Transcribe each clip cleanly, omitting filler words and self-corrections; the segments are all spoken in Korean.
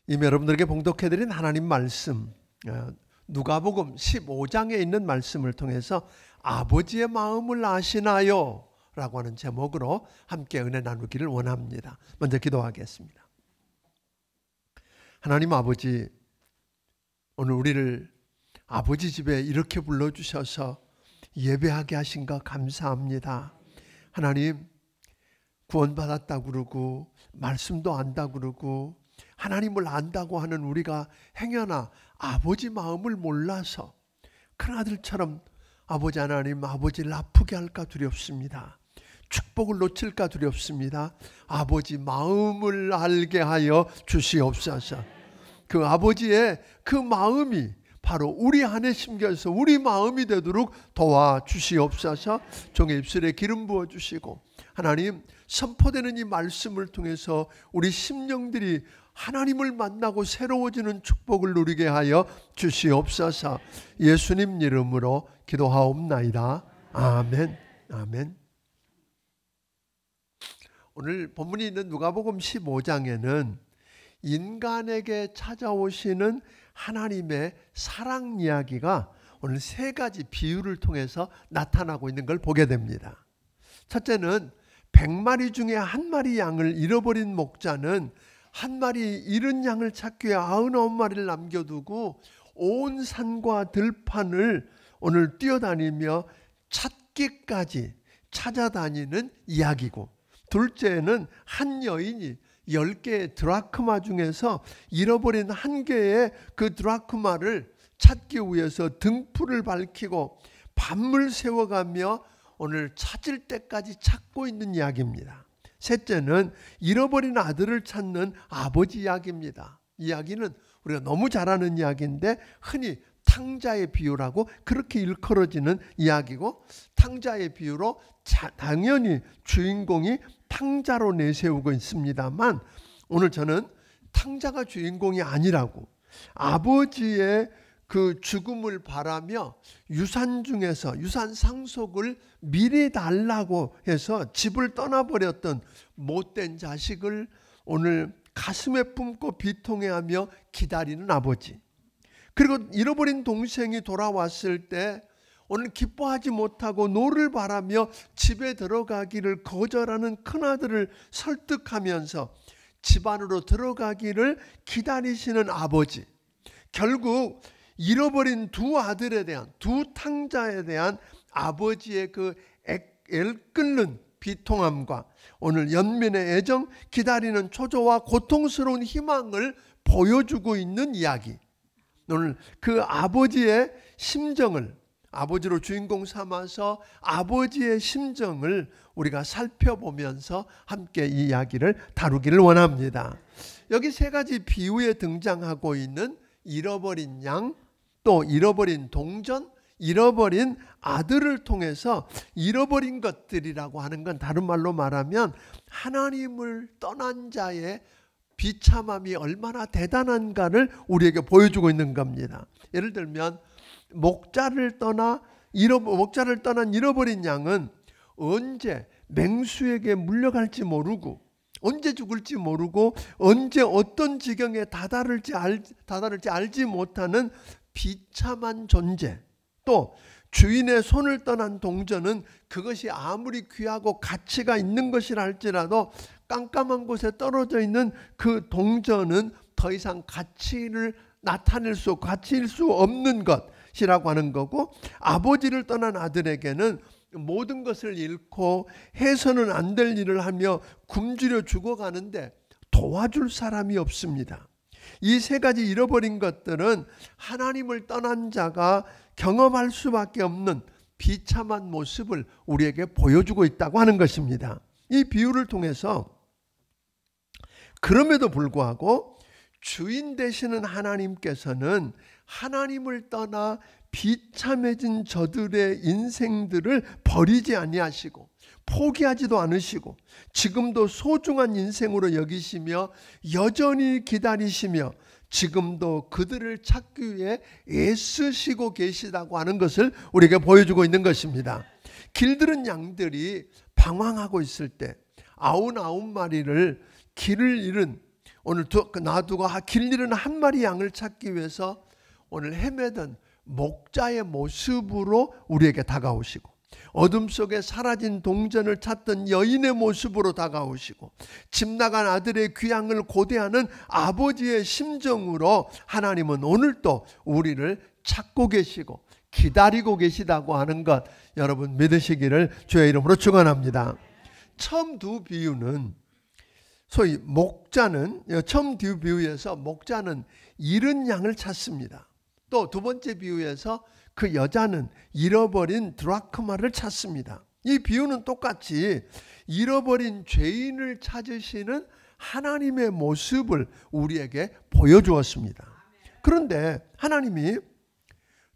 이미 여러분들에게 봉독해드린 하나님 말씀, 누가복음 15장에 있는 말씀을 통해서 아버지의 마음을 아시나요? 라고 하는 제목으로 함께 은혜 나누기를 원합니다. 먼저 기도하겠습니다. 하나님 아버지, 오늘 우리를 아버지 집에 이렇게 불러주셔서 예배하게 하신 것 감사합니다. 하나님, 구원받았다고 그러고 말씀도 안다고 그러고 하나님을 안다고 하는 우리가 행여나 아버지 마음을 몰라서 큰아들처럼 아버지 하나님, 아버지를 아프게 할까 두렵습니다. 축복을 놓칠까 두렵습니다. 아버지 마음을 알게 하여 주시옵소서. 그 아버지의 그 마음이 바로 우리 안에 심겨서 우리 마음이 되도록 도와주시옵소서. 종의 입술에 기름 부어주시고 하나님, 선포되는 이 말씀을 통해서 우리 심령들이 하나님을 만나고 새로워지는 축복을 누리게 하여 주시옵소서. 예수님 이름으로 기도하옵나이다. 아멘. 아멘. 오늘 본문이 있는 누가복음 15장에는 인간에게 찾아오시는 하나님의 사랑 이야기가 오늘 세 가지 비유를 통해서 나타나고 있는 걸 보게 됩니다. 첫째는 100마리 중에 한 마리 양을 잃어버린 목자는 한 마리 잃은 양을 찾기 위해 99마리를 남겨두고 온 산과 들판을 오늘 뛰어다니며 찾기까지 찾아다니는 이야기고, 둘째는 한 여인이 10개의 드라크마 중에서 잃어버린 한 개의 그 드라크마를 찾기 위해서 등불을 밝히고 밤을 새워가며 오늘 찾을 때까지 찾고 있는 이야기입니다. 셋째는 잃어버린 아들을 찾는 아버지 이야기입니다. 이야기는 우리가 너무 잘 아는 이야기인데 흔히 탕자의 비유라고 그렇게 일컬어지는 이야기고, 탕자의 비유로 당연히 주인공이 탕자로 내세우고 있습니다만, 오늘 저는 탕자가 주인공이 아니라고, 아버지의 그 죽음을 바라며 유산 중에서 유산 상속을 미리 달라고 해서 집을 떠나버렸던 못된 자식을 오늘 가슴에 품고 비통해하며 기다리는 아버지, 그리고 잃어버린 동생이 돌아왔을 때 오늘 기뻐하지 못하고 노를 바라며 집에 들어가기를 거절하는 큰아들을 설득하면서 집 안으로 들어가기를 기다리시는 아버지, 결국 잃어버린 두 아들에 대한, 두 탕자에 대한 아버지의 그 애끓는 비통함과 오늘 연민의 애정, 기다리는 초조와 고통스러운 희망을 보여주고 있는 이야기. 오늘 그 아버지의 심정을, 아버지로 주인공 삼아서 아버지의 심정을 우리가 살펴보면서 함께 이 이야기를 다루기를 원합니다. 여기 세 가지 비유에 등장하고 있는 잃어버린 양, 또 잃어버린 동전, 잃어버린 아들을 통해서 잃어버린 것들이라고 하는 건 다른 말로 말하면 하나님을 떠난 자의 비참함이 얼마나 대단한가를 우리에게 보여주고 있는 겁니다. 예를 들면 목자를 떠난 잃어버린 양은 언제 맹수에게 물려갈지 모르고, 언제 죽을지 모르고, 언제 어떤 지경에 다다를지 알지 못하는 비참한 존재, 또 주인의 손을 떠난 동전은 그것이 아무리 귀하고 가치가 있는 것이라 할지라도 깜깜한 곳에 떨어져 있는 그 동전은 더 이상 가치를 나타낼 수, 가치일 수 없는 것이라고 하는 거고, 아버지를 떠난 아들에게는 모든 것을 잃고 해서는 안 될 일을 하며 굶주려 죽어가는데 도와줄 사람이 없습니다. 이 세 가지 잃어버린 것들은 하나님을 떠난 자가 경험할 수밖에 없는 비참한 모습을 우리에게 보여주고 있다고 하는 것입니다. 이 비유를 통해서 그럼에도 불구하고 주인 되시는 하나님께서는 하나님을 떠나 비참해진 저들의 인생들을 버리지 아니하시고 포기하지도 않으시고 지금도 소중한 인생으로 여기시며 여전히 기다리시며 지금도 그들을 찾기 위해 애쓰시고 계시다고 하는 것을 우리에게 보여주고 있는 것입니다. 길들은 양들이 방황하고 있을 때 99마리를 길을 잃은 오늘 놔두고 길 잃은 한 마리 양을 찾기 위해서 오늘 헤매던 목자의 모습으로 우리에게 다가오시고, 어둠 속에 사라진 동전을 찾던 여인의 모습으로 다가오시고, 집 나간 아들의 귀향을 고대하는 아버지의 심정으로 하나님은 오늘도 우리를 찾고 계시고 기다리고 계시다고 하는 것, 여러분 믿으시기를 주의 이름으로 축원합니다. 처음 두 비유는 소위 목자는, 처음 두 비유에서 목자는 잃은 양을 찾습니다. 또 두 번째 비유에서 그 여자는 잃어버린 드라크마를 찾습니다. 이 비유는 똑같이 잃어버린 죄인을 찾으시는 하나님의 모습을 우리에게 보여주었습니다. 그런데 하나님이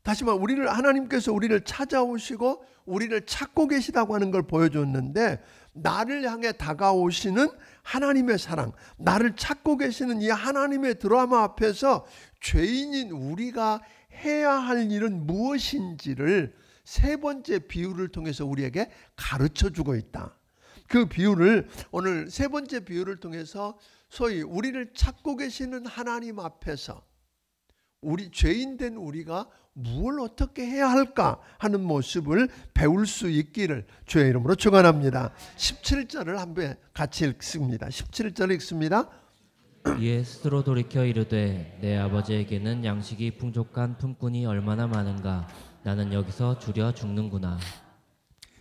다시 말해 하나님께서 우리를 찾아오시고 우리를 찾고 계시다고 하는 걸 보여줬는데, 나를 향해 다가오시는 하나님의 사랑, 나를 찾고 계시는 이 하나님의 드라마 앞에서 죄인인 우리가 해야 할 일은 무엇인지를 세 번째 비유를 통해서 우리에게 가르쳐주고 있다. 그 비유를 오늘 세 번째 비유를 통해서 소위 우리를 찾고 계시는 하나님 앞에서 우리 죄인된 우리가 무엇을 어떻게 해야 할까 하는 모습을 배울 수 있기를 주의 이름으로 축원합니다. 17절을 한번 같이 읽습니다. 17절 읽습니다. 이에 스스로 돌이켜 이르되 내 아버지에게는 양식이 풍족한 품꾼이 얼마나 많은가. 나는 여기서 주려 죽는구나.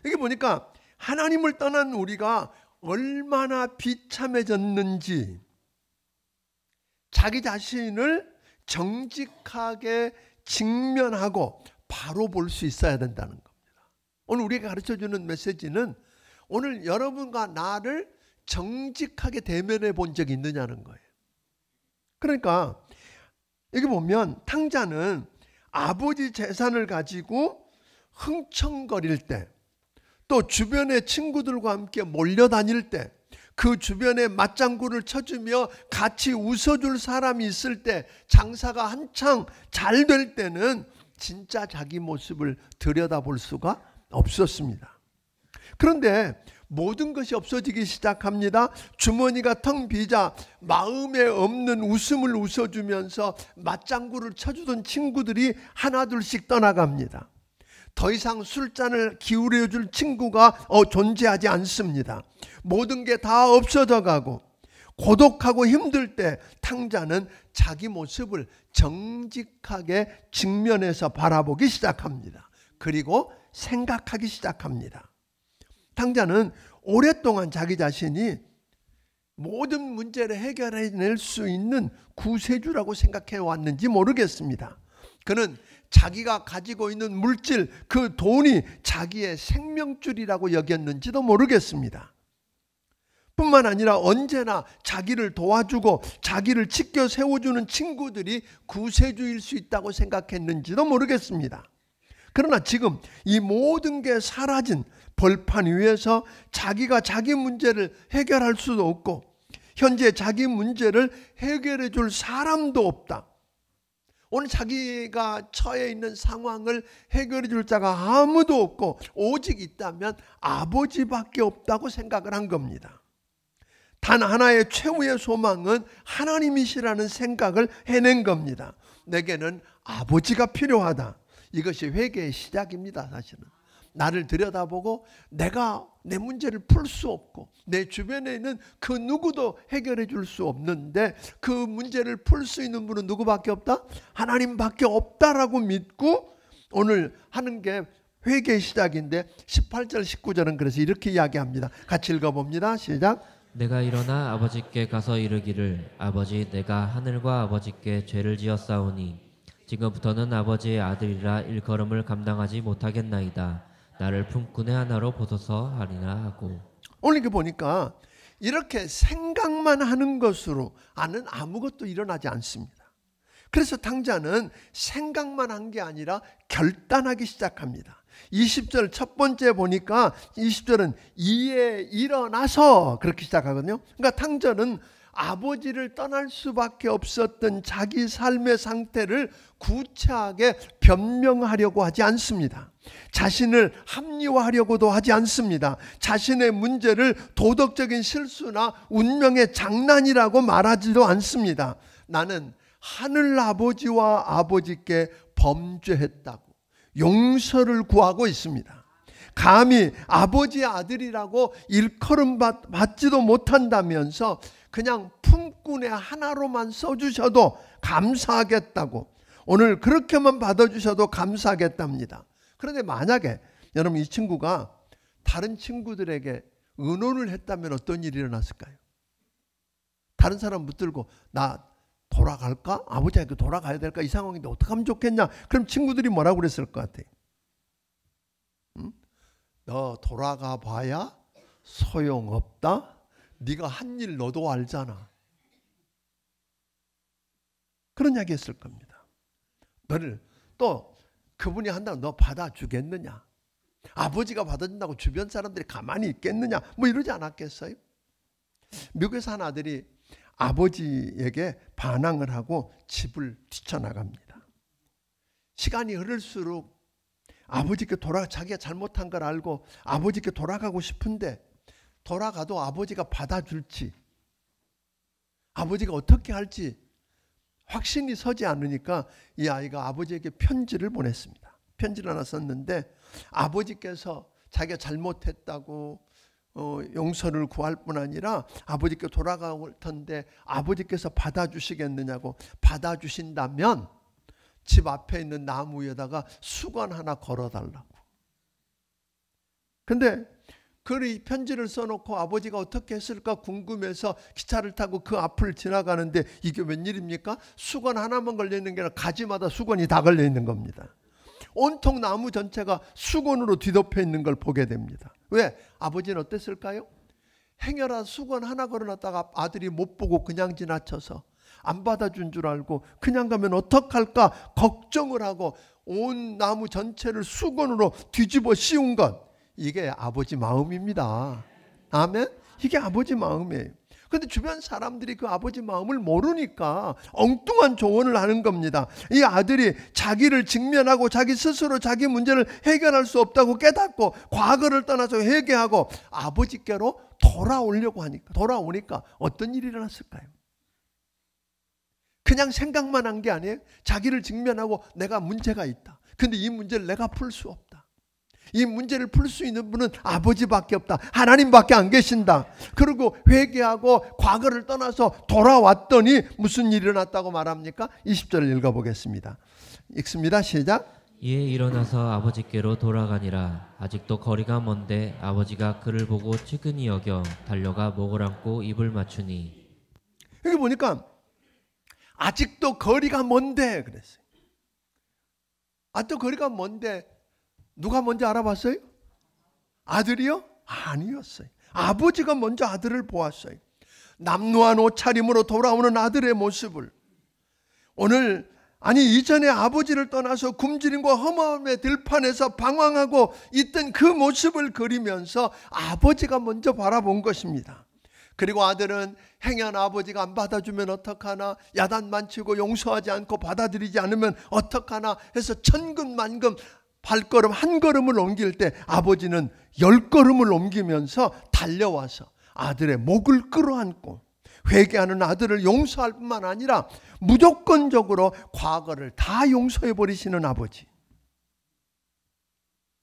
여기 보니까 하나님을 떠난 우리가 얼마나 비참해졌는지 자기 자신을 정직하게 직면하고 바로 볼 수 있어야 된다는 겁니다. 오늘 우리가 가르쳐주는 메시지는 오늘 여러분과 나를 정직하게 대면해 본 적이 있느냐는 거예요. 그러니까 여기 보면 탕자는 아버지 재산을 가지고 흥청거릴 때, 또 주변의 친구들과 함께 몰려다닐 때, 그 주변에 맞장구를 쳐주며 같이 웃어줄 사람이 있을 때, 장사가 한창 잘 될 때는 진짜 자기 모습을 들여다볼 수가 없었습니다. 그런데 모든 것이 없어지기 시작합니다. 주머니가 텅 비자 마음에 없는 웃음을 웃어주면서 맞장구를 쳐주던 친구들이 하나둘씩 떠나갑니다. 더 이상 술잔을 기울여줄 친구가 존재하지 않습니다. 모든 게 다 없어져 가고 고독하고 힘들 때 탕자는 자기 모습을 정직하게 직면해서 바라보기 시작합니다. 그리고 생각하기 시작합니다. 탕자는 오랫동안 자기 자신이 모든 문제를 해결해낼 수 있는 구세주라고 생각해 왔는지 모르겠습니다. 그는 자기가 가지고 있는 물질, 그 돈이 자기의 생명줄이라고 여겼는지도 모르겠습니다. 뿐만 아니라 언제나 자기를 도와주고 자기를 지켜 세워주는 친구들이 구세주일 수 있다고 생각했는지도 모르겠습니다. 그러나 지금 이 모든 게 사라진 벌판 위에서 자기가 자기 문제를 해결할 수도 없고 현재 자기 문제를 해결해 줄 사람도 없다. 오늘 자기가 처해 있는 상황을 해결해 줄 자가 아무도 없고 오직 있다면 아버지밖에 없다고 생각을 한 겁니다. 단 하나의 최후의 소망은 하나님이시라는 생각을 해낸 겁니다. 내게는 아버지가 필요하다. 이것이 회개의 시작입니다. 사실은 나를 들여다보고 내가 내 문제를 풀 수 없고 내 주변에 있는 그 누구도 해결해 줄 수 없는데 그 문제를 풀 수 있는 분은 누구밖에 없다? 하나님밖에 없다라고 믿고 오늘 하는 게 회개의 시작인데 18절 19절은 그래서 이렇게 이야기합니다. 같이 읽어봅니다. 시작. 내가 일어나 아버지께 가서 이르기를 아버지 내가 하늘과 아버지께 죄를 지었사오니 지금부터는 아버지의 아들이라 일걸음을 감당하지 못하겠나이다. 나를 품꾼의 하나로 보소서 하리라 하고. 오늘 이렇게 보니까 이렇게 생각만 하는 것으로 아는 아무것도 일어나지 않습니다. 그래서 탕자는 생각만 한 게 아니라 결단하기 시작합니다. 20절 첫 번째 보니까 20절은 이에 일어나서 그렇게 시작하거든요. 그러니까 탕자는 아버지를 떠날 수밖에 없었던 자기 삶의 상태를 구체하게 변명하려고 하지 않습니다. 자신을 합리화하려고도 하지 않습니다. 자신의 문제를 도덕적인 실수나 운명의 장난이라고 말하지도 않습니다. 나는 하늘 아버지와 아버지께 범죄했다고 용서를 구하고 있습니다. 감히 아버지의 아들이라고 일컬음 받지도 못한다면서 그냥 품꾼의 하나로만 써주셔도 감사하겠다고, 오늘 그렇게만 받아주셔도 감사하겠답니다. 그런데 만약에 여러분 이 친구가 다른 친구들에게 의논을 했다면 어떤 일이 일어났을까요? 다른 사람 붙들고 나 돌아갈까? 아버지에게 돌아가야 될까? 이 상황인데 어떻게 하면 좋겠냐? 그럼 친구들이 뭐라고 그랬을 것 같아요? 너 돌아가 봐야 소용없다? 네가 한 일 너도 알잖아. 그런 이야기 했을 겁니다. 너를 또 그분이 한다고 너 받아주겠느냐? 아버지가 받아준다고 주변 사람들이 가만히 있겠느냐? 뭐 이러지 않았겠어요? 미국에서 한 아들이 아버지에게 반항을 하고 집을 뛰쳐나갑니다. 시간이 흐를수록 아버지께 자기가 잘못한 걸 알고 아버지께 돌아가고 싶은데, 돌아가도 아버지가 받아줄지 아버지가 어떻게 할지 확신이 서지 않으니까 이 아이가 아버지에게 편지를 보냈습니다. 편지를 하나 썼는데, 아버지께서 자기가 잘못했다고 용서를 구할 뿐 아니라 아버지께 돌아갈 텐데 아버지께서 받아주시겠느냐고, 받아주신다면 집 앞에 있는 나무 위에다가 수건 하나 걸어달라고. 근데 그 편지를 써놓고 아버지가 어떻게 했을까 궁금해서 기차를 타고 그 앞을 지나가는데 이게 웬일입니까? 수건 하나만 걸려있는 게 아니라 가지마다 수건이 다 걸려있는 겁니다. 온통 나무 전체가 수건으로 뒤덮여 있는 걸 보게 됩니다. 왜? 아버지는 어땠을까요? 행여라 수건 하나 걸어놨다가 아들이 못 보고 그냥 지나쳐서 안 받아준 줄 알고 그냥 가면 어떡할까 걱정을 하고 온 나무 전체를 수건으로 뒤집어 씌운 것, 이게 아버지 마음입니다. 아멘? 이게 아버지 마음이에요. 그런데 주변 사람들이 그 아버지 마음을 모르니까 엉뚱한 조언을 하는 겁니다. 이 아들이 자기를 직면하고 자기 스스로 자기 문제를 해결할 수 없다고 깨닫고 과거를 떠나서 회개하고 아버지께로 돌아오려고 하니까, 돌아오니까 어떤 일이 일어났을까요? 그냥 생각만 한 게 아니에요. 자기를 직면하고 내가 문제가 있다. 근데 이 문제를 내가 풀 수 없다. 이 문제를 풀 수 있는 분은 아버지밖에 없다. 하나님밖에 안 계신다. 그리고 회개하고 과거를 떠나서 돌아왔더니 무슨 일이 일어났다고 말합니까? 20절을 읽어보겠습니다. 읽습니다. 시작. 이에 일어나서 아버지께로 돌아가니라. 아직도 거리가 먼데 아버지가 그를 보고 측은히 여겨 달려가 목을 안고 입을 맞추니. 여기 보니까 아직도 거리가 먼데 그랬어요. 아직도 거리가 먼데 누가 먼저 알아봤어요? 아들이요? 아니었어요. 아버지가 먼저 아들을 보았어요. 남루한 옷차림으로 돌아오는 아들의 모습을, 오늘 이전에 아버지를 떠나서 굶주림과 허무함의 들판에서 방황하고 있던 그 모습을 그리면서 아버지가 먼저 바라본 것입니다. 그리고 아들은 행여한 아버지가 안 받아주면 어떡하나, 야단만 치고 용서하지 않고 받아들이지 않으면 어떡하나 해서 천근만근 발걸음 한 걸음을 옮길 때 아버지는 10걸음을 옮기면서 달려와서 아들의 목을 끌어안고 회개하는 아들을 용서할 뿐만 아니라 무조건적으로 과거를 다 용서해 버리시는 아버지.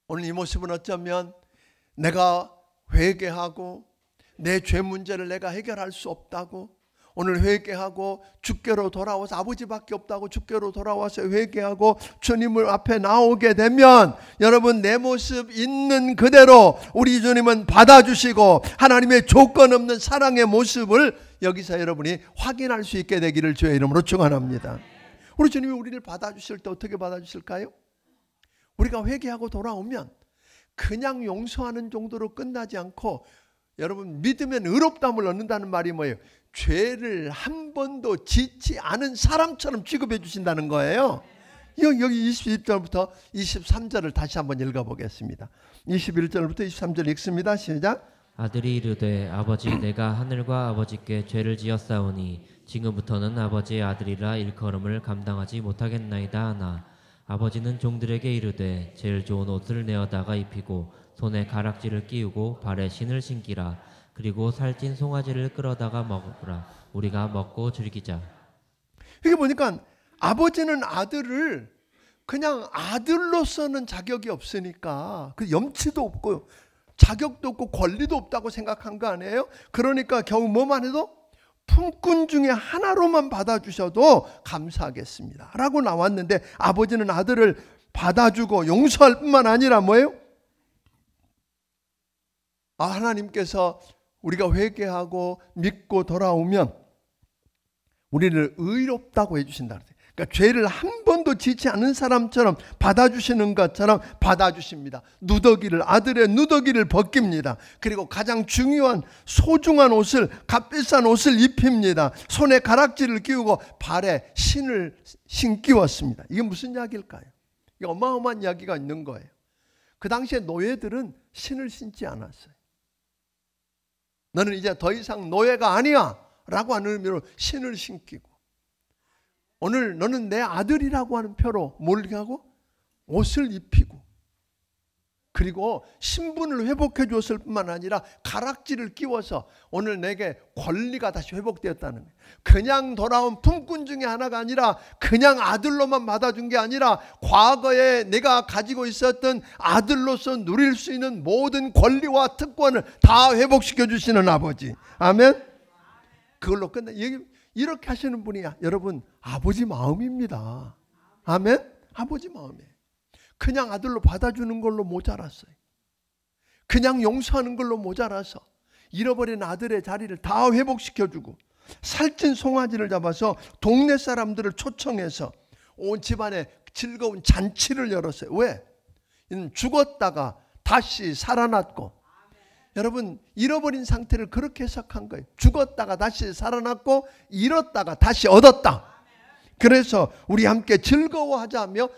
오늘 이 모습은 어쩌면 내가 회개하고 내 죄 문제를 내가 해결할 수 없다고, 오늘 회개하고 주께로 돌아와서 아버지밖에 없다고 주께로 돌아와서 회개하고 주님을 앞에 나오게 되면 여러분 내 모습 있는 그대로 우리 주님은 받아주시고 하나님의 조건 없는 사랑의 모습을 여기서 여러분이 확인할 수 있게 되기를 주의 이름으로 축원합니다. 우리 주님이 우리를 받아주실 때 어떻게 받아주실까요? 우리가 회개하고 돌아오면 그냥 용서하는 정도로 끝나지 않고, 여러분 믿으면 의롭다함을 얻는다는 말이 뭐예요? 죄를 한 번도 짓지 않은 사람처럼 취급해 주신다는 거예요. 여기 21절부터 23절을 다시 한번 읽어보겠습니다. 21절부터 23절 읽습니다. 시작. 아들이 이르되 아버지 내가 하늘과 아버지께 죄를 지었사오니 지금부터는 아버지의 아들이라 일컬음을 감당하지 못하겠나이다 하나 아버지는 종들에게 이르되 제일 좋은 옷을 내어다가 입히고 손에 가락지를 끼우고 발에 신을 신기라. 그리고 살찐 송아지를 끌어다가 먹으라. 우리가 먹고 즐기자. 이게 보니까 아버지는 아들을 그냥 아들로서는 자격이 없으니까 그 염치도 없고 자격도 없고 권리도 없다고 생각한 거 아니에요? 그러니까 겨우 뭐만 해도 품꾼 중에 하나로만 받아주셔도 감사하겠습니다 라고 나왔는데, 아버지는 아들을 받아주고 용서할 뿐만 아니라 뭐예요? 하나님께서 우리가 회개하고 믿고 돌아오면 우리를 의롭다고 해주신다. 그러니까 죄를 한 번도 짓지 않은 사람처럼 받아주시는 것처럼 받아주십니다. 누더기를, 아들의 누더기를 벗깁니다. 그리고 가장 중요한 소중한 옷을, 값비싼 옷을 입힙니다. 손에 가락지를 끼우고 발에 신을 신기웠습니다. 이게 무슨 이야기일까요? 이게 어마어마한 이야기가 있는 거예요. 그 당시에 노예들은 신을 신지 않았어요. 너는 이제 더 이상 노예가 아니야 라고 하는 의미로 신을 신기고, 오늘 너는 내 아들이라고 하는 표로 뭘 하고? 옷을 입히고, 그리고 신분을 회복해 줬을 뿐만 아니라 가락지를 끼워서 오늘 내게 권리가 다시 회복되었다는 거예요. 그냥 돌아온 품꾼 중에 하나가 아니라 그냥 아들로만 받아준 게 아니라 과거에 내가 가지고 있었던 아들로서 누릴 수 있는 모든 권리와 특권을 다 회복시켜 주시는 아버지. 아멘. 그걸로 끝내. 이렇게 하시는 분이 여러분 아버지 마음입니다. 아멘. 아버지 마음이에요. 그냥 아들로 받아주는 걸로 모자랐어요. 그냥 용서하는 걸로 모자라서 잃어버린 아들의 자리를 다 회복시켜주고, 살찐 송아지를 잡아서 동네 사람들을 초청해서 온 집안에 즐거운 잔치를 열었어요. 왜? 죽었다가 다시 살아났고, 여러분 잃어버린 상태를 그렇게 해석한 거예요. 죽었다가 다시 살아났고 잃었다가 다시 얻었다. 그래서 우리 함께 즐거워하자며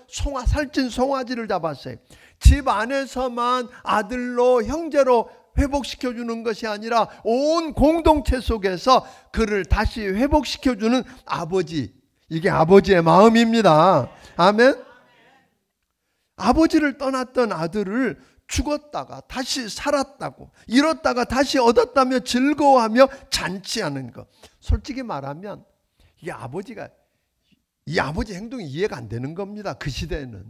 살찐 송아지를 잡았어요. 집 안에서만 아들로 형제로 회복시켜주는 것이 아니라 온 공동체 속에서 그를 다시 회복시켜주는 아버지. 이게 아버지의 마음입니다. 아멘. 아버지를 떠났던 아들을 죽었다가 다시 살았다고, 잃었다가 다시 얻었다며 즐거워하며 잔치하는 것. 솔직히 말하면 이 아버지 행동이 이해가 안 되는 겁니다. 그 시대에는.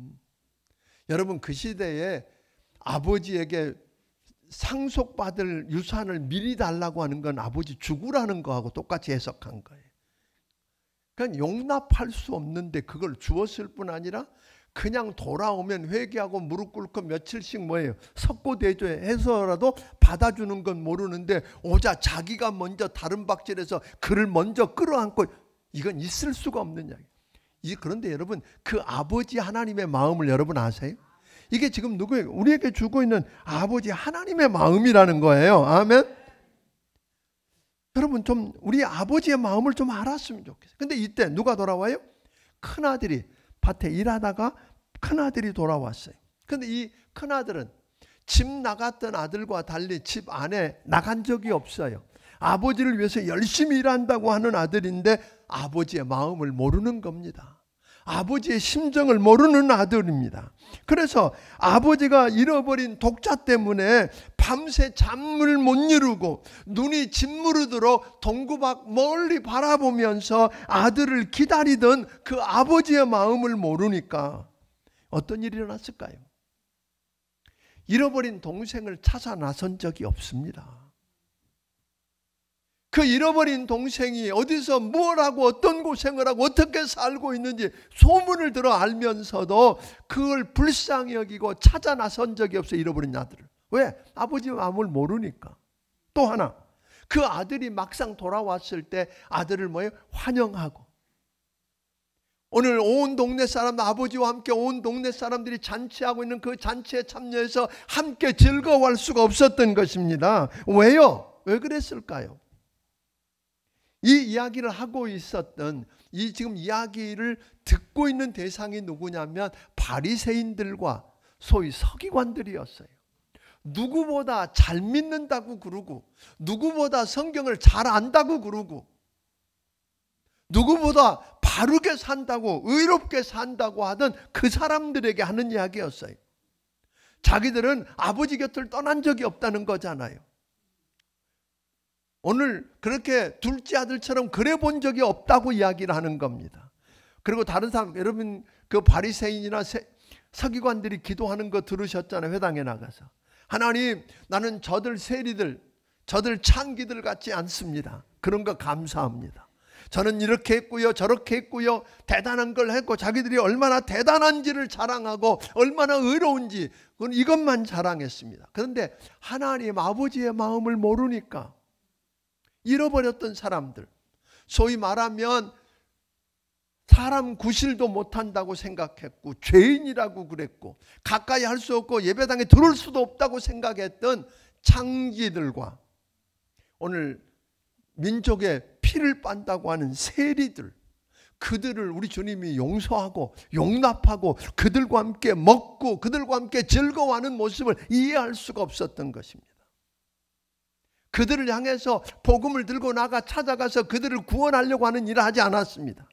여러분 그 시대에 아버지에게 상속받을 유산을 미리 달라고 하는 건 아버지 죽으라는 거하고 똑같이 해석한 거예요. 그러니까 용납할 수 없는데 그걸 주었을 뿐 아니라 그냥 돌아오면 회개하고 무릎 꿇고 며칠씩 뭐예요? 석고대조해서라도 받아주는 건 모르는데 오자 자기가 먼저 다른 박질해서 그를 먼저 끌어안고, 이건 있을 수가 없는 이야기. 그런데 여러분 그 아버지 하나님의 마음을 여러분 아세요? 이게 지금 누구에게? 우리에게 주고 있는 아버지 하나님의 마음이라는 거예요. 아멘. 여러분 좀 우리 아버지의 마음을 좀 알았으면 좋겠어요. 근데 이때 누가 돌아와요? 큰아들이 밭에 일하다가 큰아들이 돌아왔어요. 근데 이 큰아들은 집 나갔던 아들과 달리 집 안에 나간 적이 없어요. 아버지를 위해서 열심히 일한다고 하는 아들인데 아버지의 마음을 모르는 겁니다. 아버지의 심정을 모르는 아들입니다. 그래서 아버지가 잃어버린 독자 때문에 밤새 잠을 못 이루고 눈이 짓무르도록 동구 밖 멀리 바라보면서 아들을 기다리던 그 아버지의 마음을 모르니까 어떤 일이 일어났을까요? 잃어버린 동생을 찾아 나선 적이 없습니다. 그 잃어버린 동생이 어디서 뭘 하고 어떤 고생을 하고 어떻게 살고 있는지 소문을 들어 알면서도 그걸 불쌍히 여기고 찾아 나선 적이 없어요. 잃어버린 아들을. 왜? 아버지 마음을 모르니까. 또 하나, 그 아들이 막상 돌아왔을 때 아들을 뭐예요? 환영하고. 오늘 온 동네 사람, 아버지와 함께 온 동네 사람들이 잔치하고 있는 그 잔치에 참여해서 함께 즐거워할 수가 없었던 것입니다. 왜요? 왜 그랬을까요? 이 이야기를 하고 있었던, 이 지금 이야기를 듣고 있는 대상이 누구냐면 바리새인들과 소위 서기관들이었어요. 누구보다 잘 믿는다고 그러고, 누구보다 성경을 잘 안다고 그러고, 누구보다 바르게 산다고, 의롭게 산다고 하던 그 사람들에게 하는 이야기였어요. 자기들은 아버지 곁을 떠난 적이 없다는 거잖아요. 오늘 그렇게 둘째 아들처럼 그래 본 적이 없다고 이야기를 하는 겁니다. 그리고 다른 사람, 여러분 그 바리새인이나 서기관들이 기도하는 거 들으셨잖아요. 회당에 나가서. 하나님, 나는 저들 세리들, 저들 창기들 같지 않습니다. 그런 거 감사합니다. 저는 이렇게 했고요, 저렇게 했고요, 대단한 걸 했고, 자기들이 얼마나 대단한지를 자랑하고 얼마나 의로운지 이것만 자랑했습니다. 그런데 하나님 아버지의 마음을 모르니까 잃어버렸던 사람들, 소위 말하면 사람 구실도 못한다고 생각했고, 죄인이라고 그랬고, 가까이 할 수 없고 예배당에 들어올 수도 없다고 생각했던 창기들과, 오늘 민족의 피를 빤다고 하는 세리들, 그들을 우리 주님이 용서하고 용납하고 그들과 함께 먹고 그들과 함께 즐거워하는 모습을 이해할 수가 없었던 것입니다. 그들을 향해서 복음을 들고 나가 찾아가서 그들을 구원하려고 하는 일을 하지 않았습니다.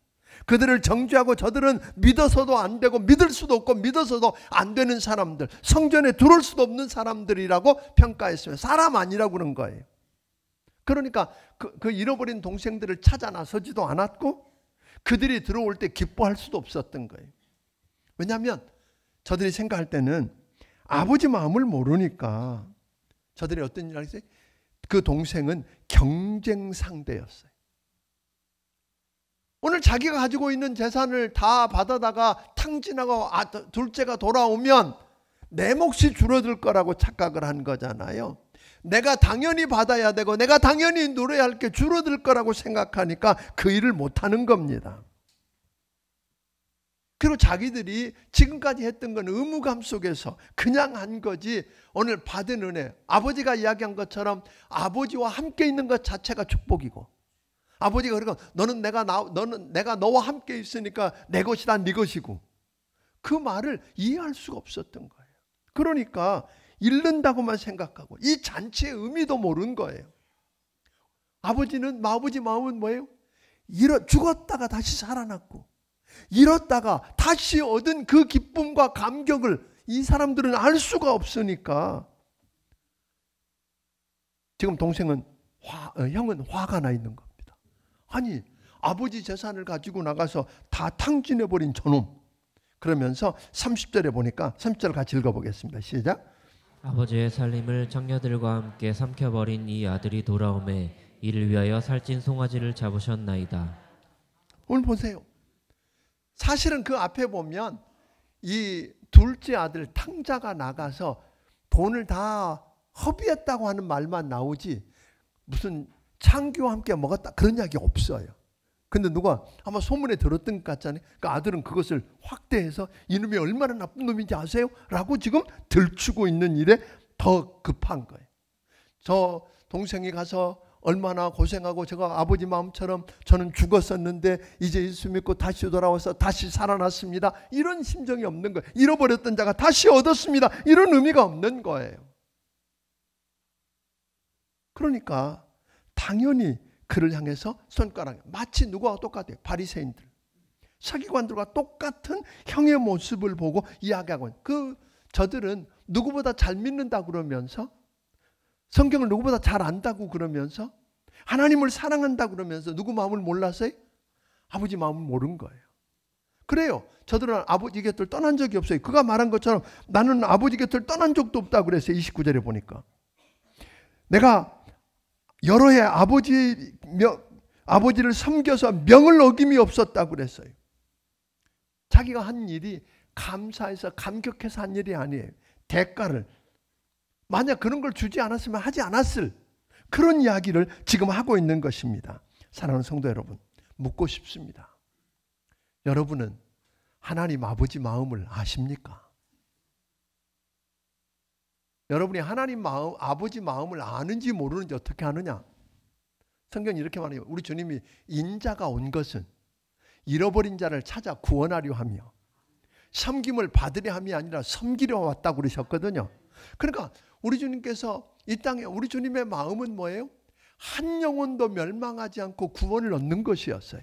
그들을 정죄하고 저들은 믿어서도 안 되고 믿을 수도 없고 믿어서도 안 되는 사람들, 성전에 들어올 수도 없는 사람들이라고 평가했어요. 사람 아니라고 그런 거예요. 그러니까 그 잃어버린 동생들을 찾아 나서지도 않았고 그들이 들어올 때 기뻐할 수도 없었던 거예요. 왜냐하면 저들이 생각할 때는 아버지 마음을 모르니까 저들이 어떤 일을 했어요? 그 동생은 경쟁 상대였어요. 오늘 자기가 가지고 있는 재산을 다 받아다가 탕진하고 둘째가 돌아오면 내 몫이 줄어들 거라고 착각을 한 거잖아요. 내가 당연히 받아야 되고 내가 당연히 누려야 할 게 줄어들 거라고 생각하니까 그 일을 못하는 겁니다. 그리고 자기들이 지금까지 했던 건 의무감 속에서 그냥 한 거지, 오늘 받은 은혜, 아버지가 이야기한 것처럼 아버지와 함께 있는 것 자체가 축복이고, 아버지가 그러고 너는 내가 너와 함께 있으니까 내 것이다, 네 것이고, 그 말을 이해할 수가 없었던 거예요. 그러니까 잃는다고만 생각하고 이 잔치의 의미도 모르는 거예요. 아버지 마음은 뭐예요? 죽었다가 다시 살아났고 잃었다가 다시 얻은 그 기쁨과 감격을 이 사람들은 알 수가 없으니까 지금 형은 화가 나 있는 겁니다. 아니, 아버지 재산을 가지고 나가서 다 탕진해버린 저놈. 그러면서 30절에 보니까 30절 같이 읽어보겠습니다. 시작. 아버지의 살림을 장녀들과 함께 삼켜버린 이 아들이 돌아오매 이를 위하여 살찐 송아지를 잡으셨나이다. 오늘 보세요. 사실은 그 앞에 보면 이 둘째 아들 탕자가 나가서 돈을 다 허비했다고 하는 말만 나오지 무슨 창기와 함께 먹었다 그런 이야기 없어요. 근데 누가 아마 소문에 들었던 것 같잖아요. 그 아들은 그것을 확대해서 이놈이 얼마나 나쁜 놈인지 아세요? 라고 지금 들추고 있는 일에 더 급한 거예요. 저 동생이 가서 얼마나 고생하고 제가 아버지 마음처럼 저는 죽었었는데 이제 예수 믿고 다시 돌아와서 다시 살아났습니다. 이런 심정이 없는 거예요. 잃어버렸던 자가 다시 얻었습니다. 이런 의미가 없는 거예요. 그러니까 당연히 그를 향해서 손가락, 마치 누구와 똑같아요. 바리새인들, 서기관들과 똑같은 형의 모습을 보고 이야기하고, 저들은 누구보다 잘 믿는다고 그러면서, 성경을 누구보다 잘 안다고 그러면서, 하나님을 사랑한다고 그러면서 누구 마음을 몰라서요? 아버지 마음을 모른 거예요. 그래요. 저들은 아버지 곁을 떠난 적이 없어요. 그가 말한 것처럼 나는 아버지 곁을 떠난 적도 없다고 그랬어요. 29절에 보니까. 내가 여러 해 아버지를 섬겨서 명을 어김이 없었다고 그랬어요. 자기가 한 일이 감사해서 감격해서 한 일이 아니에요. 대가를, 만약 그런 걸 주지 않았으면 하지 않았을 그런 이야기를 지금 하고 있는 것입니다. 사랑하는 성도 여러분, 묻고 싶습니다. 여러분은 하나님 아버지 마음을 아십니까? 여러분이 하나님 마음, 아버지 마음을 아는지 모르는지 어떻게 아느냐? 성경이 이렇게 말해요. 우리 주님이 인자가 온 것은 잃어버린 자를 찾아 구원하려 하며 섬김을 받으려 함이 아니라 섬기려 왔다고 그러셨거든요. 그러니까 우리 주님께서 이 땅에 우리 주님의 마음은 뭐예요? 한 영혼도 멸망하지 않고 구원을 얻는 것이었어요.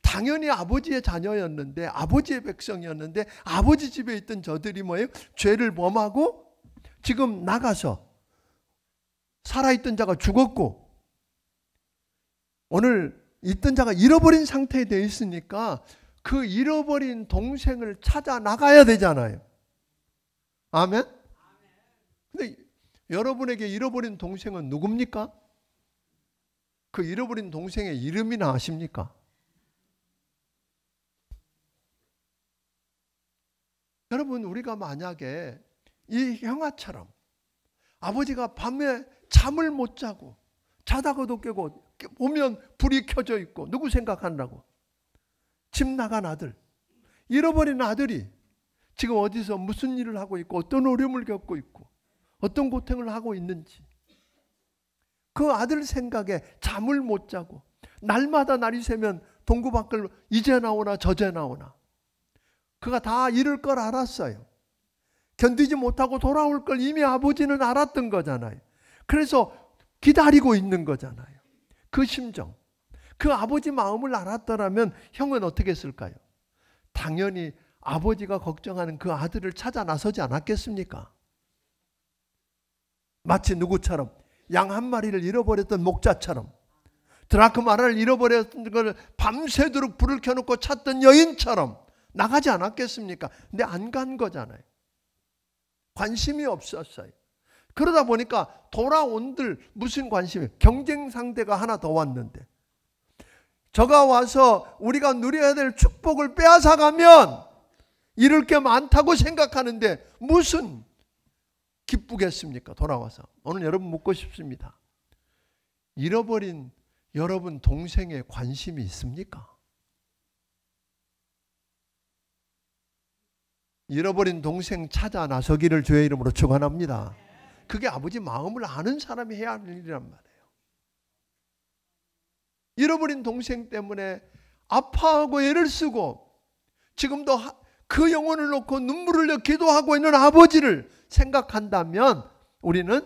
당연히 아버지의 자녀였는데, 아버지의 백성이었는데, 아버지 집에 있던 저들이 뭐예요? 죄를 범하고 지금 나가서 살아있던 자가 죽었고 오늘 있던 자가 잃어버린 상태에 되어 있으니까 그 잃어버린 동생을 찾아 나가야 되잖아요. 아멘? 근데 여러분에게 잃어버린 동생은 누굽니까? 그 잃어버린 동생의 이름이나 아십니까? 여러분, 우리가 만약에 이 형아처럼 아버지가 밤에 잠을 못 자고 자다가도 깨고 보면 불이 켜져 있고 누구 생각한다고? 집 나간 아들, 잃어버린 아들이 지금 어디서 무슨 일을 하고 있고 어떤 어려움을 겪고 있고 어떤 고통을 하고 있는지 그 아들 생각에 잠을 못 자고 날마다 날이 새면 동구 밖을 이제 나오나 저제 나오나 그가 다 잃을 걸 알았어요. 견디지 못하고 돌아올 걸 이미 아버지는 알았던 거잖아요. 그래서 기다리고 있는 거잖아요. 그 심정, 그 아버지 마음을 알았더라면 형은 어떻게 했을까요? 당연히 아버지가 걱정하는 그 아들을 찾아 나서지 않았겠습니까? 마치 누구처럼 양 한 마리를 잃어버렸던 목자처럼 드라크마라를 잃어버렸던 걸 밤새도록 불을 켜놓고 찾던 여인처럼 나가지 않았겠습니까? 근데 안 간 거잖아요. 관심이 없었어요. 그러다 보니까 돌아온들 무슨 관심이? 경쟁 상대가 하나 더 왔는데 저가 와서 우리가 누려야 될 축복을 빼앗아가면 잃을 게 많다고 생각하는데 무슨 기쁘겠습니까? 돌아와서. 오늘 여러분 묻고 싶습니다. 잃어버린 여러분 동생에 관심이 있습니까? 잃어버린 동생 찾아 나서기를 주의 이름으로 축원합니다. 그게 아버지 마음을 아는 사람이 해야 하는 일이란 말이에요. 잃어버린 동생 때문에 아파하고 애를 쓰고 지금도 그 영혼을 놓고 눈물을 흘려 기도하고 있는 아버지를 생각한다면 우리는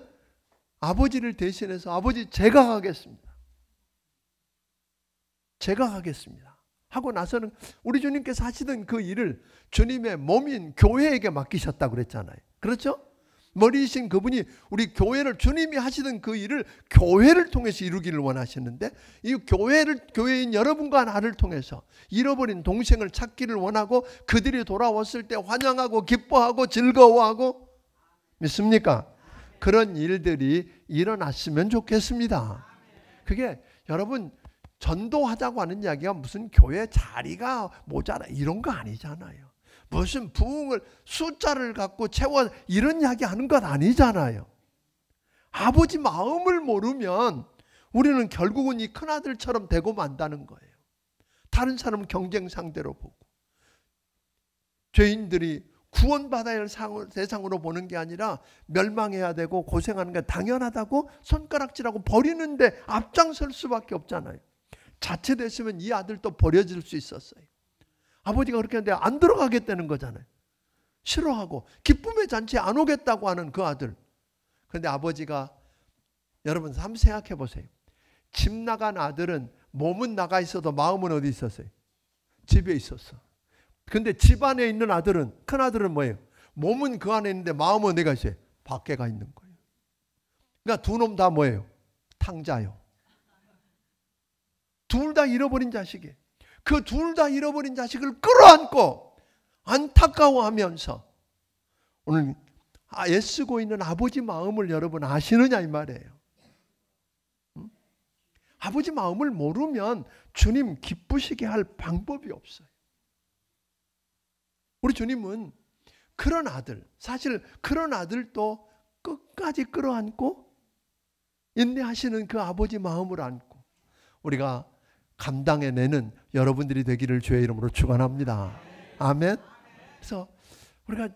아버지를 대신해서 아버지 제가 가겠습니다. 제가 가겠습니다. 하고 나서는 우리 주님께서 하시던 그 일을 주님의 몸인 교회에게 맡기셨다고 그랬잖아요. 그렇죠? 머리이신 그분이 우리 교회를 주님이 하시던 그 일을 교회를 통해서 이루기를 원하시는데 이 교회인 여러분과 나를 통해서 잃어버린 동생을 찾기를 원하고 그들이 돌아왔을 때 환영하고 기뻐하고 즐거워하고 믿습니까? 그런 일들이 일어났으면 좋겠습니다. 그게 여러분 전도하자고 하는 이야기가 무슨 교회 자리가 모자라 이런 거 아니잖아요. 무슨 부흥을 숫자를 갖고 채워 이런 이야기 하는 것 아니잖아요. 아버지 마음을 모르면 우리는 결국은 이 큰아들처럼 되고 만다는 거예요. 다른 사람은 경쟁 상대로 보고 죄인들이 구원받아야 할 대상으로 보는 게 아니라 멸망해야 되고 고생하는 게 당연하다고 손가락질하고 버리는데 앞장설 수밖에 없잖아요. 자체됐으면 이 아들도 버려질 수 있었어요. 아버지가 그렇게 했는데 안 들어가겠다는 거잖아요. 싫어하고 기쁨의 잔치에 안 오겠다고 하는 그 아들. 그런데 아버지가 여러분 한번 생각해 보세요. 집 나간 아들은 몸은 나가 있어도 마음은 어디 있었어요? 집에 있었어. 근데 집 안에 있는 아들은 큰 아들은 뭐예요? 몸은 그 안에 있는데 마음은 어디가 있어요? 밖에 가 있는 거예요. 그러니까 두 놈 다 뭐예요? 탕자요. 둘 다 잃어버린 자식이에요. 그 둘 다 잃어버린 자식을 끌어안고 안타까워하면서 오늘 애쓰고 있는 아버지 마음을 여러분 아시느냐 이 말이에요. 아버지 마음을 모르면 주님 기쁘시게 할 방법이 없어요. 우리 주님은 그런 아들, 사실 그런 아들도 끝까지 끌어안고 인내하시는 그 아버지 마음을 안고 우리가 감당해내는 여러분들이 되기를 주의 이름으로 축원합니다. 아멘. 그래서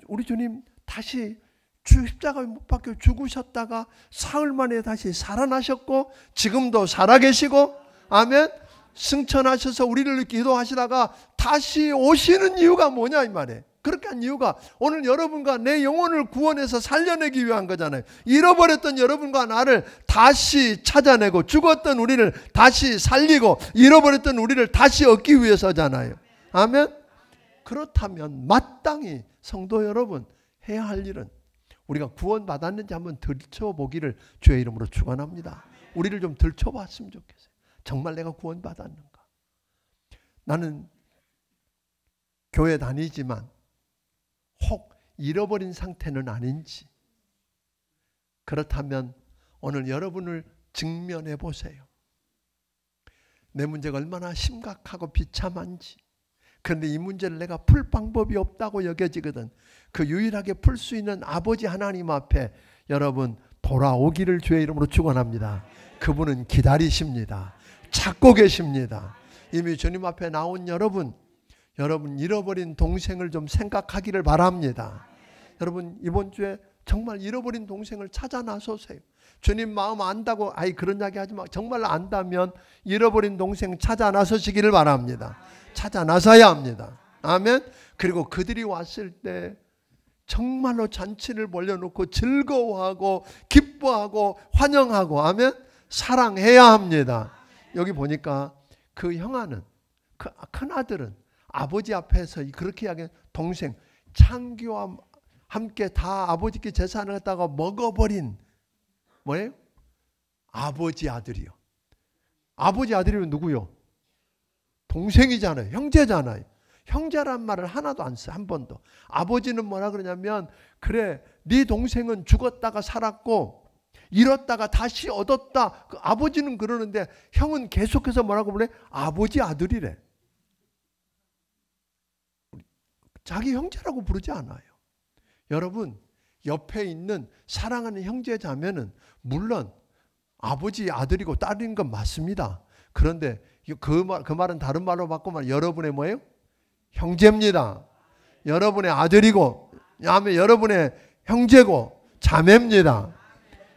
우리 주님 다시 십자가에 못 박혀 죽으셨다가 사흘 만에 다시 살아나셨고 지금도 살아계시고 아멘. 승천하셔서 우리를 기도하시다가 다시 오시는 이유가 뭐냐 이 말이에요. 그렇게 한 이유가 오늘 여러분과 내 영혼을 구원해서 살려내기 위한 거잖아요. 잃어버렸던 여러분과 나를 다시 찾아내고 죽었던 우리를 다시 살리고 잃어버렸던 우리를 다시 얻기 위해서잖아요. 아멘. 그렇다면 마땅히 성도 여러분 해야 할 일은 우리가 구원받았는지 한번 들춰보기를 주의 이름으로 축원합니다. 우리를 좀 들춰봤으면 좋겠어요. 정말 내가 구원받았는가? 나는 교회 다니지만 혹 잃어버린 상태는 아닌지. 그렇다면 오늘 여러분을 직면해 보세요. 내 문제가 얼마나 심각하고 비참한지. 그런데 이 문제를 내가 풀 방법이 없다고 여겨지거든. 그 유일하게 풀 수 있는 아버지 하나님 앞에 여러분 돌아오기를 주의 이름으로 축원합니다. 그분은 기다리십니다. 찾고 계십니다. 이미 주님 앞에 나온 여러분 잃어버린 동생을 좀 생각하기를 바랍니다. 여러분 이번 주에 정말 잃어버린 동생을 찾아 나서세요. 주님 마음 안다고 그런 이야기 하지 마. 정말 안다면 잃어버린 동생 찾아 나서시기를 바랍니다. 찾아 나서야 합니다. 아멘. 그리고 그들이 왔을 때 정말로 잔치를 벌려놓고 즐거워하고 기뻐하고 환영하고 아멘. 사랑해야 합니다. 여기 보니까 그 형아는 그 큰아들은 아버지 앞에서 그렇게 이야기한 동생 창기와 함께 다 아버지께 제사를 갖다가 먹어버린 뭐예요? 아버지 아들이요. 아버지 아들이면 누구요? 동생이잖아요. 형제잖아요. 형제란 말을 하나도 안 써. 한 번도. 아버지는 뭐라 그러냐면 그래 네 동생은 죽었다가 살았고 잃었다가 다시 얻었다. 그 아버지는 그러는데 형은 계속해서 뭐라고 부르래? 아버지 아들이래. 자기 형제라고 부르지 않아요. 여러분 옆에 있는 사랑하는 형제 자매는 물론 아버지 아들이고 딸인 건 맞습니다. 그런데 그 말은 다른 말로 바꾸면 여러분의 뭐예요? 형제입니다. 여러분의 아들이고 여러분의 형제고 자매입니다.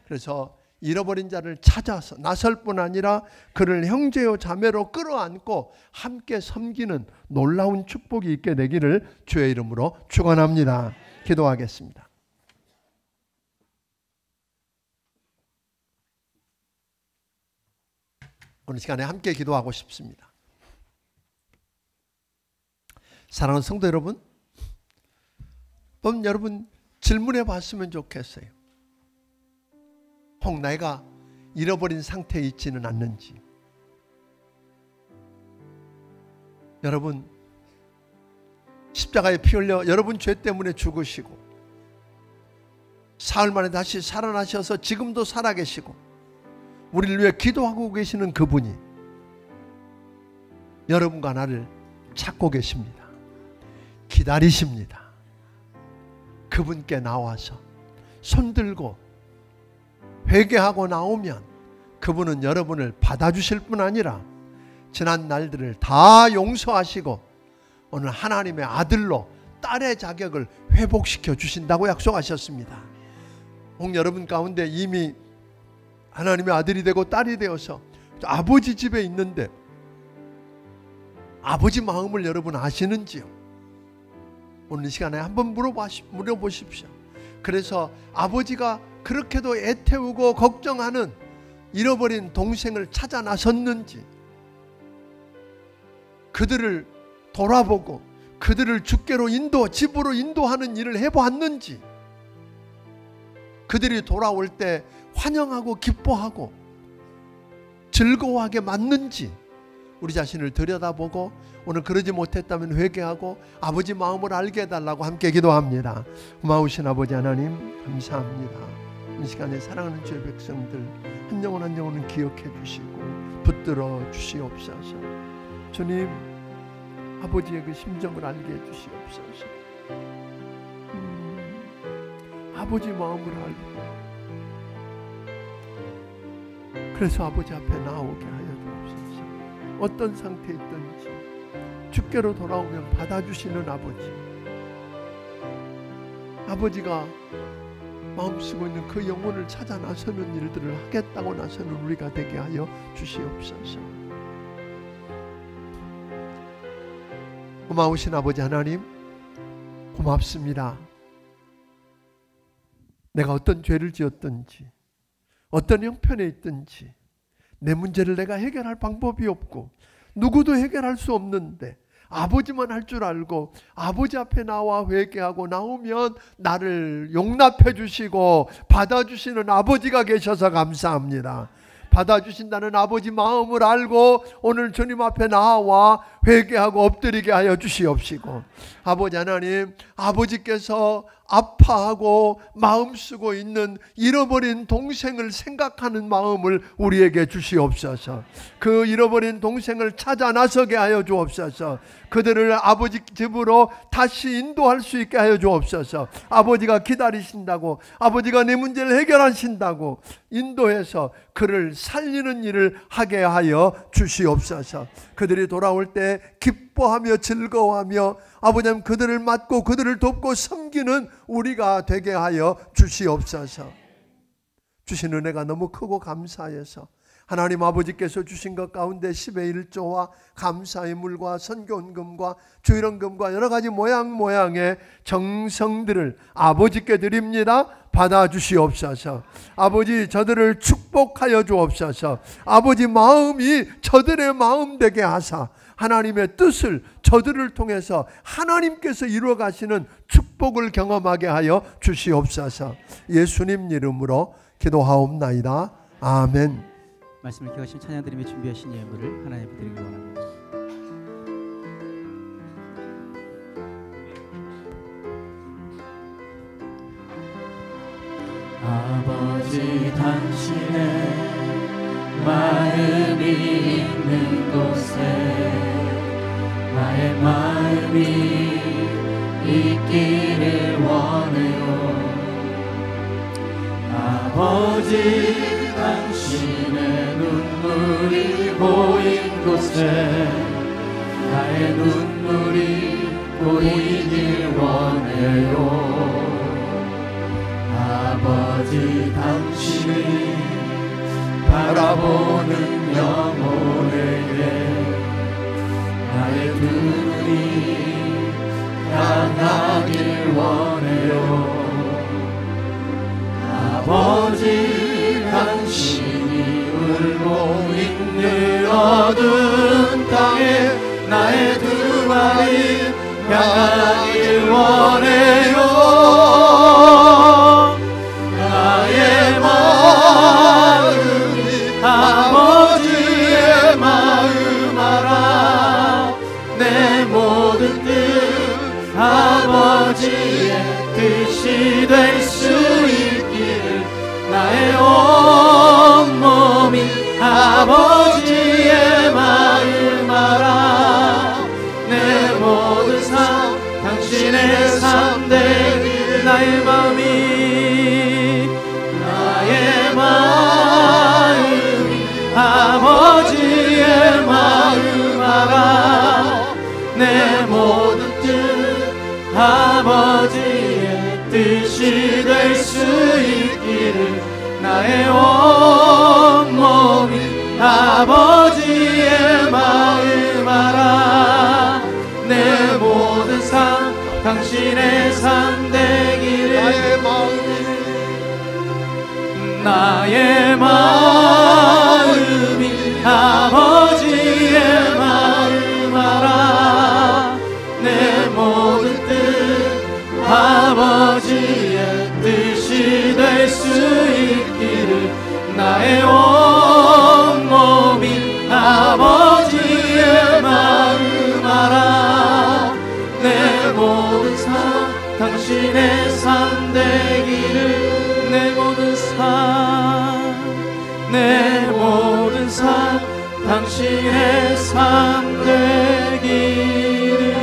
그래서 잃어버린 자를 찾아서 나설 뿐 아니라 그를 형제요 자매로 끌어안고 함께 섬기는 놀라운 축복이 있게 되기를 주의 이름으로 축원합니다. 기도하겠습니다. 오늘 시간에 함께 기도하고 싶습니다. 사랑하는 성도 여러분, 여러분 질문해 봤으면 좋겠어요. 혹 내가 잃어버린 상태에 있지는 않는지. 여러분 십자가에 피 흘려 여러분 죄 때문에 죽으시고 사흘 만에 다시 살아나셔서 지금도 살아계시고 우리를 위해 기도하고 계시는 그분이 여러분과 나를 찾고 계십니다. 기다리십니다. 그분께 나와서 손들고 회개하고 나오면 그분은 여러분을 받아주실 뿐 아니라 지난 날들을 다 용서하시고 오늘 하나님의 아들로 딸의 자격을 회복시켜 주신다고 약속하셨습니다. 혹 여러분 가운데 이미 하나님의 아들이 되고 딸이 되어서 아버지 집에 있는데 아버지 마음을 여러분 아시는지요? 오늘 이 시간에 한번 물어보십시오. 그래서 아버지가 그렇게도 애태우고 걱정하는 잃어버린 동생을 찾아 나섰는지, 그들을 돌아보고 그들을 주께로 집으로 인도하는 일을 해보았는지, 그들이 돌아올 때 환영하고 기뻐하고 즐거워하게 맞는지 우리 자신을 들여다보고 오늘 그러지 못했다면 회개하고 아버지 마음을 알게 해달라고 함께 기도합니다. 고마우신 아버지 하나님 감사합니다. 이 시간에 사랑하는 주의 백성들 한 영혼 한 영혼은 기억해 주시고 붙들어 주시옵소서. 주님 아버지의 그 심정을 알게 해 주시옵소서. 아버지 마음을 알고 그래서 아버지 앞에 나오게 하여 주옵소서. 어떤 상태에 있든지 주께로 돌아오면 받아주시는 아버지가 마음쓰고 있는 그 영혼을 찾아 나서는 일들을 하겠다고 나서는 우리가 되게 하여 주시옵소서. 고마우신 아버지 하나님, 고맙습니다. 내가 어떤 죄를 지었든지 어떤 형편에 있든지 내 문제를 내가 해결할 방법이 없고 누구도 해결할 수 없는데 아버지만 할 줄 알고 아버지 앞에 나와 회개하고 나오면 나를 용납해 주시고 받아주시는 아버지가 계셔서 감사합니다. 받아주신다는 아버지 마음을 알고 오늘 주님 앞에 나와 회개하고 엎드리게 하여 주시옵시고, 아버지 하나님, 아버지께서 아파하고 마음 쓰고 있는 잃어버린 동생을 생각하는 마음을 우리에게 주시옵소서. 그 잃어버린 동생을 찾아 나서게 하여 주옵소서. 그들을 아버지 집으로 다시 인도할 수 있게 하여 주옵소서. 아버지가 기다리신다고, 아버지가 내 문제를 해결하신다고 인도해서 그를 살리는 일을 하게 하여 주시옵소서. 그들이 돌아올 때 기뻐하며 즐거워하며 아버지 그들을 맡고 그들을 돕고 섬기는 우리가 되게 하여 주시옵소서. 주신 은혜가 너무 크고 감사해서 하나님 아버지께서 주신 것 가운데 10의 1조와 감사의 물과 선교헌금과 주일헌금과 여러 가지 모양의 정성들을 아버지께 드립니다. 받아주시옵소서. 아버지, 저들을 축복하여 주옵소서. 아버지 마음이 저들의 마음 되게 하사 하나님의 뜻을 저들을 통해서 하나님께서 이루어 가시는 축복을 경험하게 하여 주시옵소서. 예수님 이름으로 기도하옵나이다. 아멘. 말씀을 기억하시면 찬양드리며 준비하신 예물을 하나님 앞에 드리기 원합니다. 아버지, 당신의 마음이 있는 곳에 나의 마음이 있기를 원해요. 아버지, 당신의 눈물이 보인 곳에 나의 눈물이 보이길 원해요. 아버지, 당신이 바라보는 영혼에게 나의 두 눈이 향하길 원해요. 아버지, 당신이 울고 있는 어두운 땅에 나의 두 발이 향하길 원해요. 나의 마음이 아버지의 마음 알아. 내 모든 뜻 아버지의 뜻이 될 수 있기를 나의 온몸이 아버지의 마음 알아. 내 모든 삶 당신의 삶 되길 나의 마음이 아버지의 마음 알아. 내 모든 뜻 아버지의 뜻이 될 수 있기를 나의 온몸이 아버지의 마음 알아. 내 모든 삶 당신의 삶 되기를 나의 마음이 아버지의 마음 알아. 내 모든 뜻 아버지의 뜻이 될 수 있기를 나의 온몸이 아버지의 마음 알아. 내 모든 삶 당신의 삶 되기를 내 모든 삶 당신의 삶 되기를.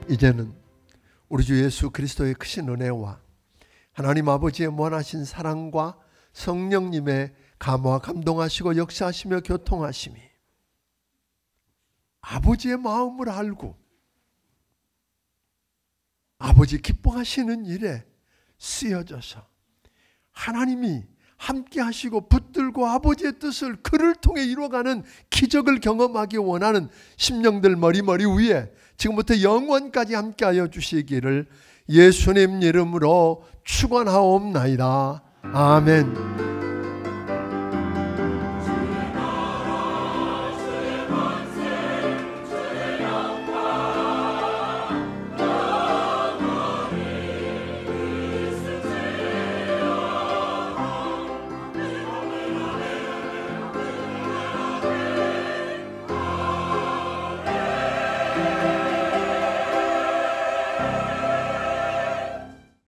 이제는 우리 주 예수 그리스도의 크신 은혜와 하나님 아버지의 무한하신 사랑과 성령님의 감화 감동하시고 역사하시며 교통하심이 아버지의 마음을 알고 아버지 기뻐하시는 일에 쓰여져서 하나님이 함께 하시고 붙들고 아버지의 뜻을 그를 통해 이루어가는 기적을 경험하기 원하는 심령들 머리 위에 지금부터 영원까지 함께하여 주시기를 예수님 이름으로 축원하옵나이다. 아멘.